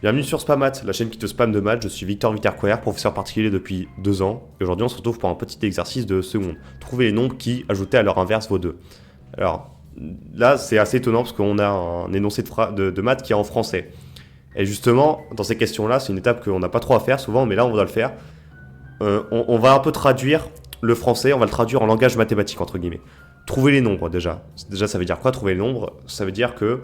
Bienvenue sur Spamat, la chaîne qui te spam de maths. Je suis Victor Vitercoer, professeur particulier depuis 2 ans. Et aujourd'hui, on se retrouve pour un petit exercice de seconde. Trouver les nombres qui, ajoutés à leur inverse, vaut 2. Alors, là, c'est assez étonnant parce qu'on a un énoncé de maths qui est en français. Et justement, dans ces questions-là, c'est une étape qu'on n'a pas trop à faire souvent, mais là, on doit le faire. On va un peu traduire le français, on va le traduire en langage mathématique, entre guillemets. Trouver les nombres, déjà. Déjà, ça veut dire quoi, trouver les nombres? Ça veut dire que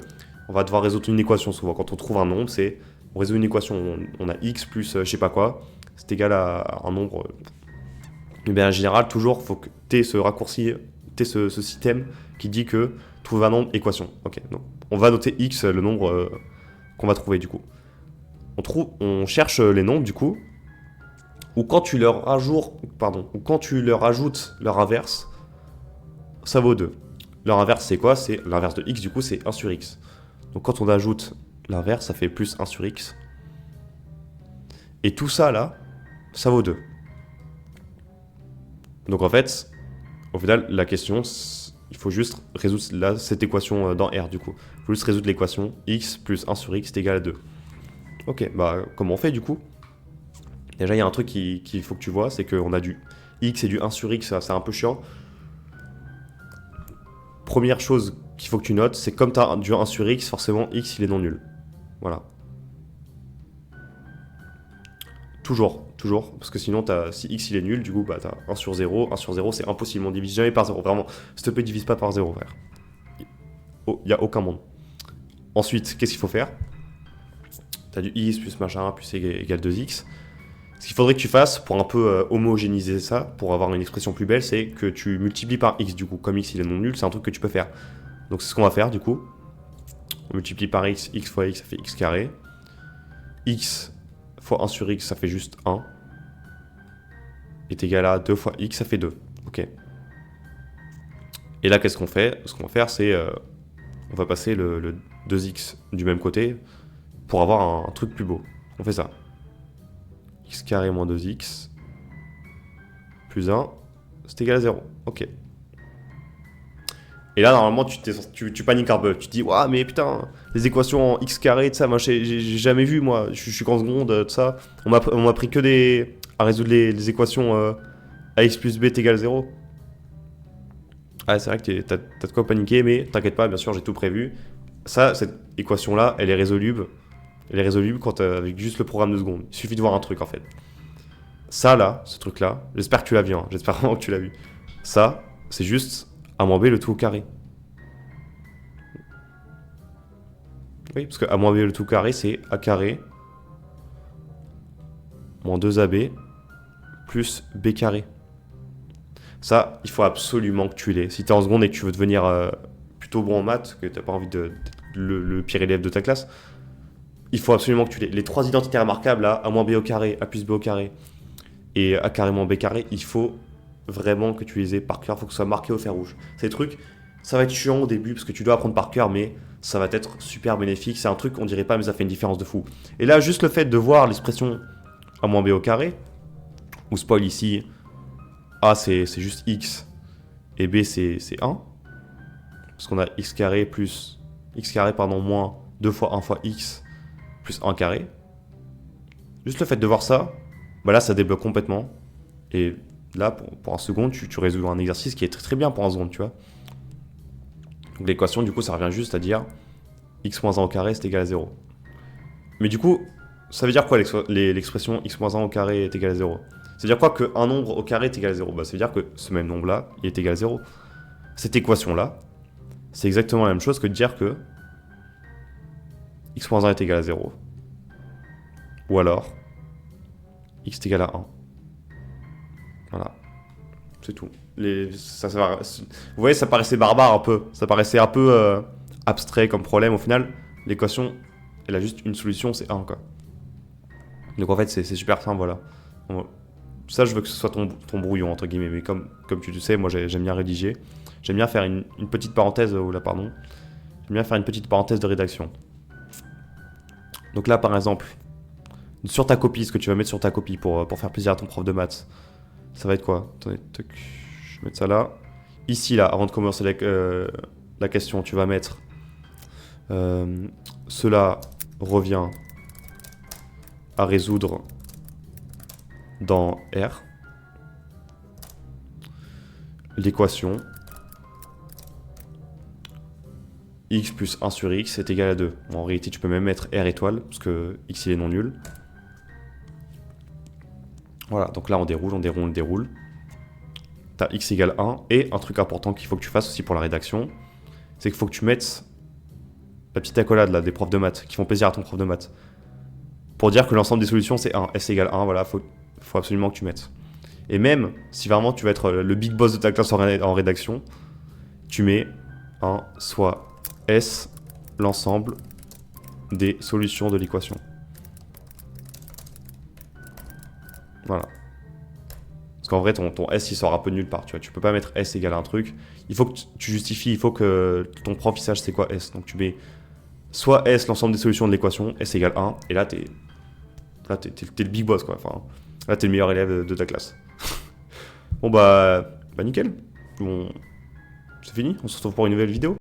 on va devoir résoudre une équation souvent. Quand on trouve un nombre, c'est on résout une équation, on a x plus je sais pas quoi, c'est égal à un nombre. Mais bien en général, toujours, il faut que tu aies ce raccourci, tu aies ce système qui dit que trouver un nombre, équation. Ok, donc on va noter x, le nombre qu'on va trouver du coup. On cherche les nombres du coup, ou quand tu leur ajoutes leur inverse, ça vaut 2. Leur inverse c'est quoi? C'est l'inverse de x du coup, c'est 1 sur x. Donc quand on ajoute l'inverse, ça fait plus 1 sur x. Et tout ça là, ça vaut 2. Donc en fait, au final, la question, il faut juste résoudre cette équation dans R du coup. Il faut juste résoudre l'équation x plus 1 sur x est égal à 2. Ok, bah comment on fait du coup? Déjà, il y a un truc qu'il faut que tu vois, c'est qu'on a du x et du 1 sur x, c'est un peu chiant. Première chose qu'il faut que tu notes, c'est comme tu as du 1 sur x, forcément x il est non nul. Voilà. Toujours, parce que sinon, si x il est nul, du coup, bah, t'as 1 sur 0. 1 sur 0, c'est impossible, on divise jamais par 0. Vraiment, s'il te plaît, divise pas par 0, frère. Il n'y a aucun monde. Ensuite, qu'est-ce qu'il faut faire? T'as du x plus machin plus égal 2x. Ce qu'il faudrait que tu fasses pour un peu homogénéiser ça, pour avoir une expression plus belle, c'est que tu multiplies par x, du coup. Comme x il est non nul, c'est un truc que tu peux faire. Donc c'est ce qu'on va faire, du coup. On multiplie par x, x fois x, ça fait x carré. X fois 1 sur x, ça fait juste 1. Est égal à 2 fois x, ça fait 2. Ok. Et là, qu'est-ce qu'on fait? Ce qu'on va faire, c'est on va passer le 2x du même côté pour avoir un truc plus beau. On fait ça. X carré moins 2x plus 1, c'est égal à 0. Ok. Et là, normalement, tu paniques un peu. Tu te dis, ouah, mais putain, les équations en x carré, tout ça, moi, j'ai jamais vu, moi. Je suis qu'en seconde, tout ça. On m'a pris que à résoudre les équations ax plus b est égal à 0. Ah, c'est vrai que t'as de quoi paniquer, mais t'inquiète pas, bien sûr, j'ai tout prévu. Ça, cette équation-là, elle est résoluble. Elle est résoluble avec juste le programme de seconde. Il suffit de voir un truc, en fait. Ça, là, ce truc-là, j'espère que tu l'as vu, hein. J'espère vraiment que tu l'as vu. Ça, c'est juste a moins b le tout au carré. Oui, parce que a moins b le tout au carré, c'est a carré moins 2ab plus b carré. Ça, il faut absolument que tu l'aies. Si t'es en seconde et que tu veux devenir plutôt bon en maths, que t'as pas envie d'être le pire élève de ta classe, il faut absolument que tu l'aies. Les trois identités remarquables, là, a moins b au carré, a plus b au carré et a carré moins b carré, il faut vraiment que tu les aies par cœur, il faut que ce soit marqué au fer rouge. Ces trucs, ça va être chiant au début parce que tu dois apprendre par cœur, mais ça va être super bénéfique. C'est un truc qu'on dirait pas, mais ça fait une différence de fou. Et là, juste le fait de voir l'expression a moins b au carré, ou spoil ici, a c'est juste x et b c'est 1, parce qu'on a x carré plus x carré pardon moins 2 fois 1 fois x plus 1 carré. Juste le fait de voir ça, bah là ça débloque complètement. Et là pour un second tu résous un exercice qui est très très bien pour un second, tu vois. Donc l'équation du coup ça revient juste à dire x moins 1 au carré c'est égal à 0. Mais du coup ça veut dire quoi l'expression x moins 1 au carré est égal à 0? Ça veut dire quoi qu'un nombre au carré est égal à 0? Bah ça veut dire que ce même nombre là il est égal à 0. Cette équation là c'est exactement la même chose que de dire que x moins 1 est égal à 0. Ou alors x est égal à 1. Voilà. C'est tout. Vous voyez, ça paraissait barbare un peu. Ça paraissait un peu abstrait comme problème. Au final, l'équation, elle a juste une solution, c'est 1, quoi. Donc en fait, c'est super simple, voilà. Ça, je veux que ce soit ton brouillon, entre guillemets. Mais comme tu le sais, moi, j'aime bien rédiger. J'aime bien faire une petite parenthèse, J'aime bien faire une petite parenthèse de rédaction. Donc là, par exemple, sur ta copie, ce que tu vas mettre sur ta copie pour faire plaisir à ton prof de maths, ça va être quoi? Attendez, je vais mettre ça là. Ici, là, avant de commencer la question, tu vas mettre cela revient à résoudre dans R l'équation x plus 1 sur x est égal à 2. Bon, en réalité, tu peux même mettre R étoile, parce que x il est non nul. Voilà, donc là on déroule, on déroule, on déroule. T'as x égale 1, et un truc important qu'il faut que tu fasses aussi pour la rédaction, c'est qu'il faut que tu mettes la petite accolade là, des profs de maths, qui font plaisir à ton prof de maths. Pour dire que l'ensemble des solutions c'est 1, s égale 1, voilà, faut absolument que tu mettes. Et même si vraiment tu veux être le big boss de ta classe en rédaction, tu mets un soit S l'ensemble des solutions de l'équation. Voilà. Parce qu'en vrai, ton S il sort un peu de nulle part. Tu vois, tu peux pas mettre S égale un truc. Il faut que tu justifies, il faut que ton prof il sache c'est quoi S. Donc tu mets soit S l'ensemble des solutions de l'équation, S égale 1, et là t'es le big boss quoi. Enfin, là t'es le meilleur élève de ta classe. Bon bah nickel. Bon, c'est fini. On se retrouve pour une nouvelle vidéo.